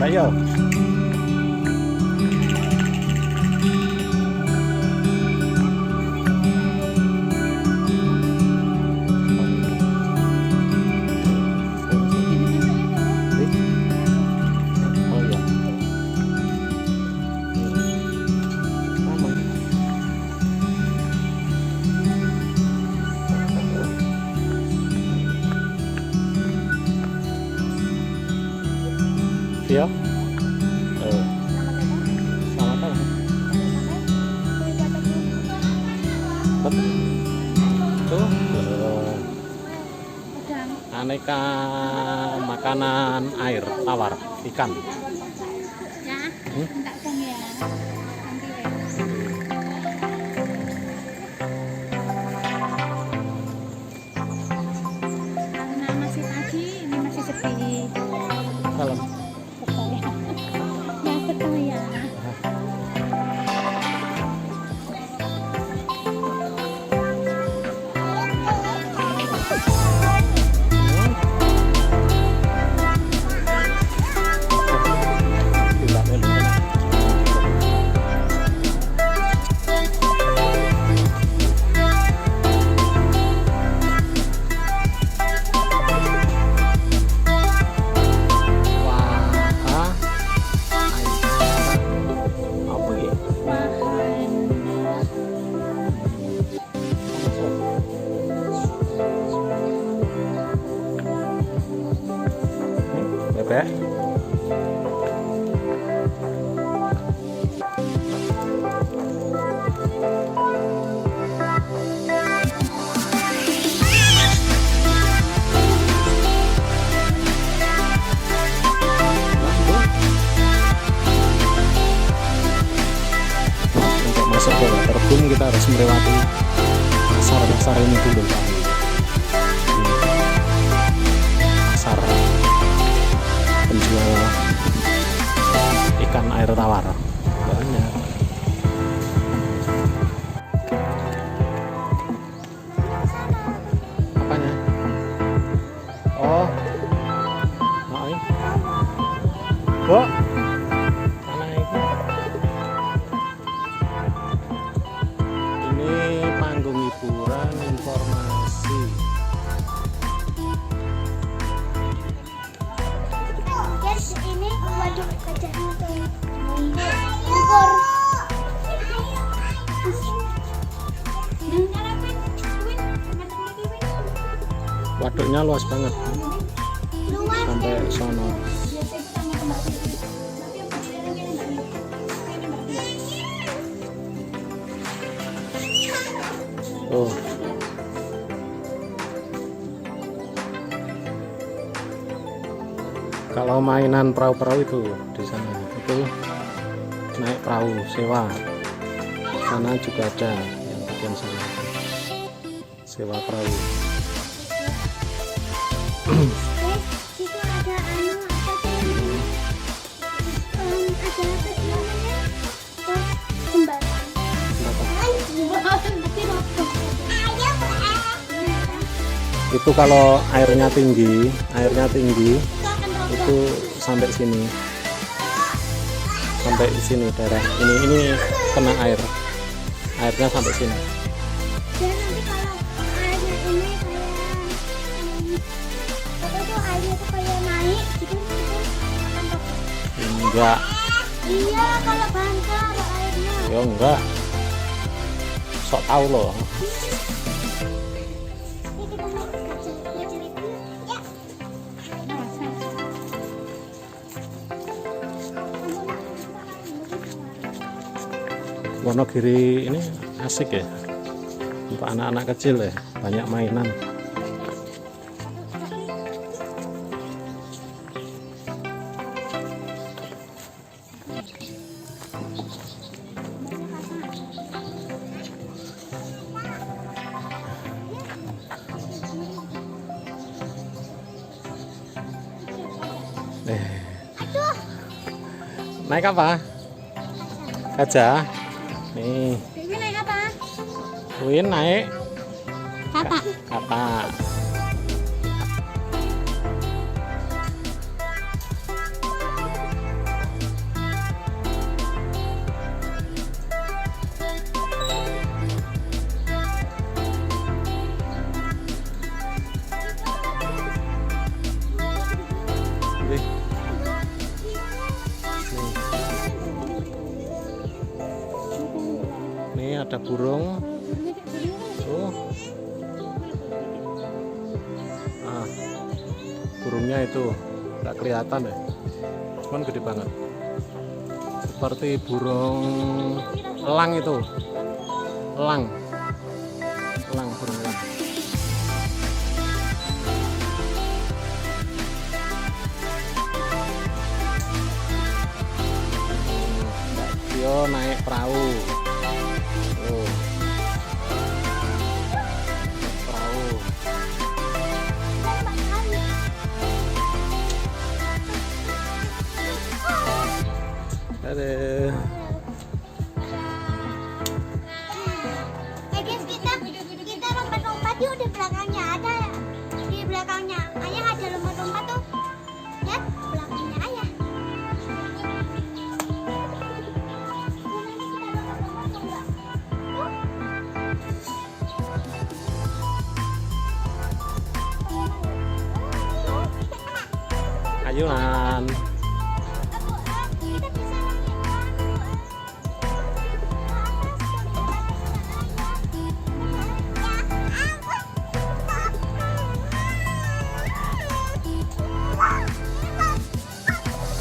Ayo. Oh iya. Iya. Selamat datang. Tuh, aneka makanan air tawar ikan. Ya, minta uang ya. Nanti karena masih pagi, ini masih sepi. Salam. Betul ya. Ya betul ya. Bebek. Untuk masuk ke Waterboom kita harus melewati pasar-pasar ini dulu, Pak. Pasar penjual ikan air tawar banyak. Apanya? Oh, mau ini? Bu, mana itu? Ini panggung hiburan informasi. Guys, ini waduk gajah hitam. Ekor. Waduknya luas banget Luas. sampai sono. Oh, kalau mainan perahu-perahu itu di sana itu naik perahu sewa. Sana juga ada yang bagian sana sewa perahu. Guys, itu ada anu apa sih namanya? Ada apa sih namanya? Oh, jembatan. Jembatan berarti roboh. Itu kalau airnya tinggi Itu akan roboh. itu sampai sini daerah ini kena airnya sampai sini. Dan nanti kalau airnya ini kayak apa tuh airnya tuh kayak naik gitu akan roboh. Enggak, Iya, kalau banter airnya. ya enggak, sok tahu loh. Ini kita mau gajah itu yuk. Ya. Wonogiri ini asik ya untuk anak-anak kecil ya, banyak mainan. Naik apa? Gajah. Nih, Dewi naik apa? Win naik Kata. kata. ada burung. Tuh. Nah, burungnya itu nggak kelihatan ya, cuman gede banget. Seperti burung elang itu, elang burung elang. Yo naik perahu. Oh. Perahu. Aduh. Guys, kita lompat-lompat yuk di belakangnya ada. Di belakangnya ayah ada lompat-lompat tuh. Lihat belakangnya ayah. Ayunan. Kita bisa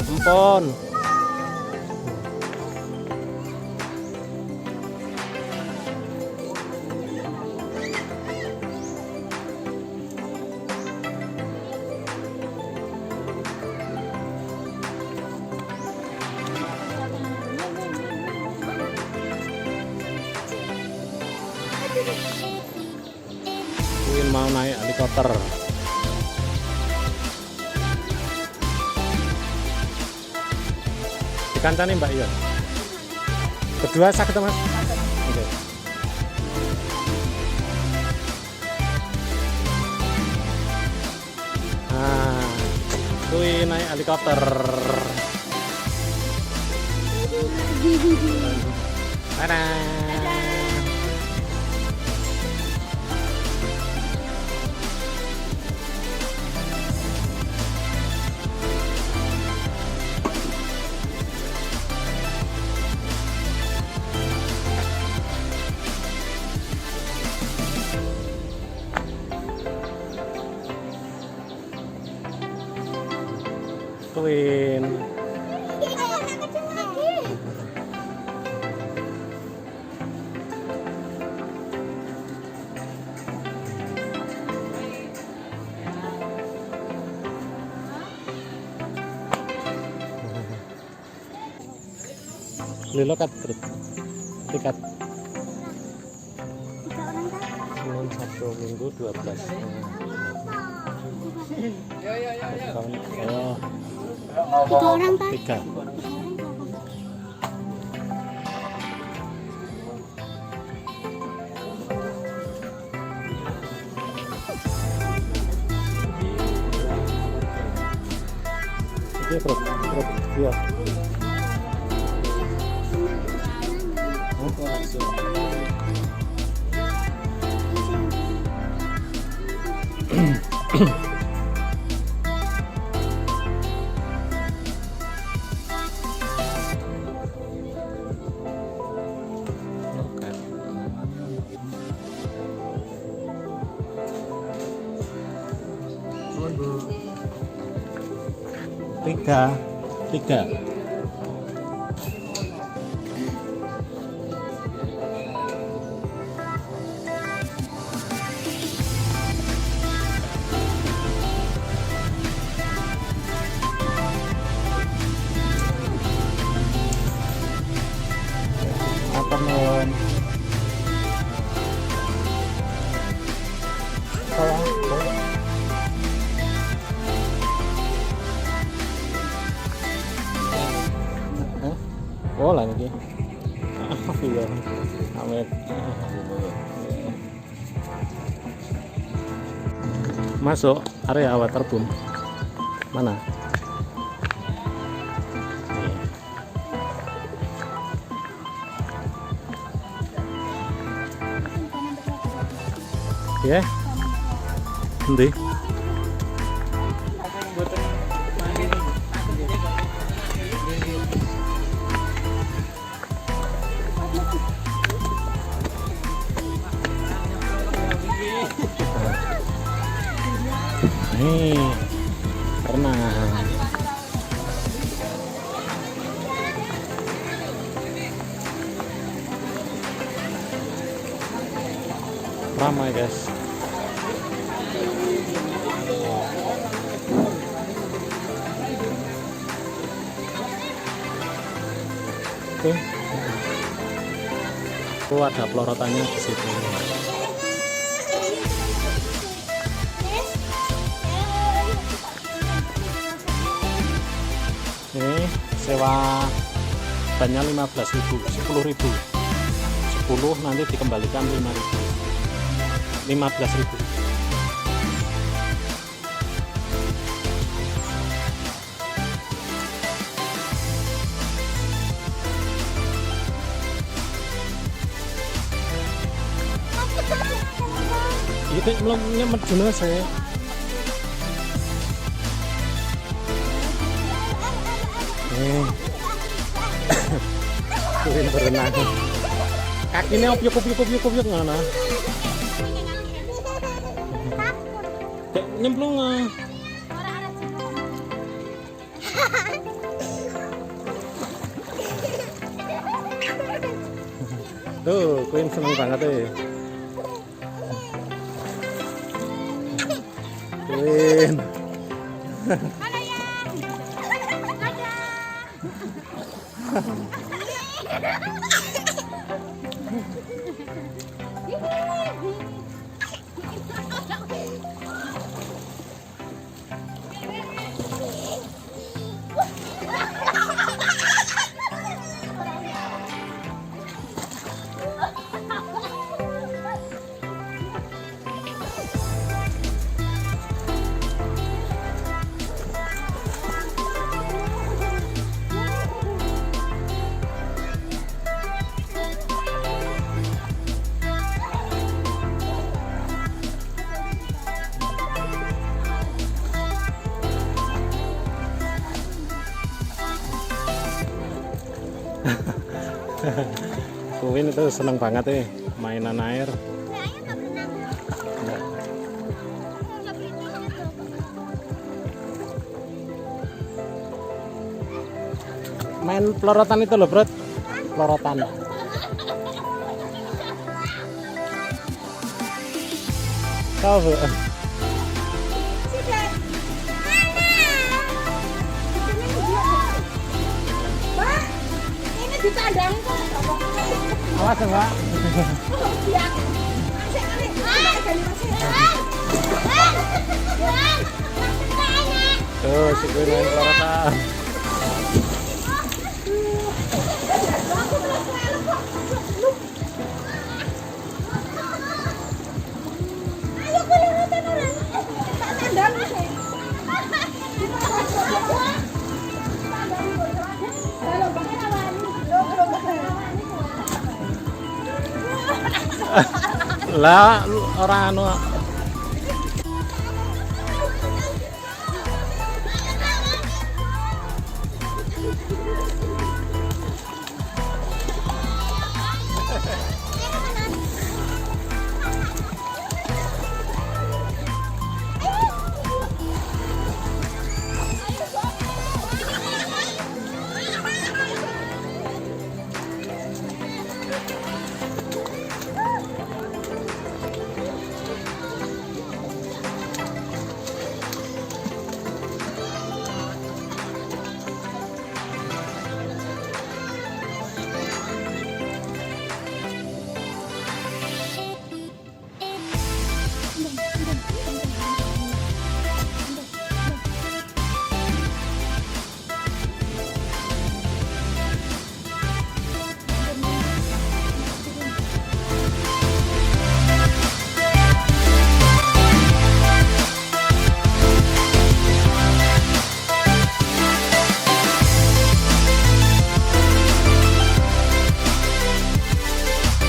Empon. Win mau naik helikopter. Dikancani Mbak Ion. Berdua sakit Mas? Oke. Nah, kuwi naik helikopter. Dadah. Queen. Lilo kat tiket Senin Sabtu Minggu 12. Oh, 3 orang Pak. 3. Oke, terus ya. Tiga. Apa mon? Oh lagi. Iya. Amit. Masuk area waterboom. Mana? Ya. Nanti. Nih, renang. Ramai guys. Oke. Oh, ada pelorotannya di situ. Ini sewa bannya 15.000, 10.000. 10 nanti dikembalikan 5.000. 15.000. Itu belum nyemet dulu saya. Kuwi berenang. Kakinya obyek ngana. Kayak nyemplung ah. Tuh, Queen seneng banget deh. Queen. Queen itu seneng banget nih mainan air. Main pelorotan itu loh, bro. Pelorotan. Tahu, Bu? Awas ya, Mbak. Tuh, si Queen main pelorotan. Lah orang anu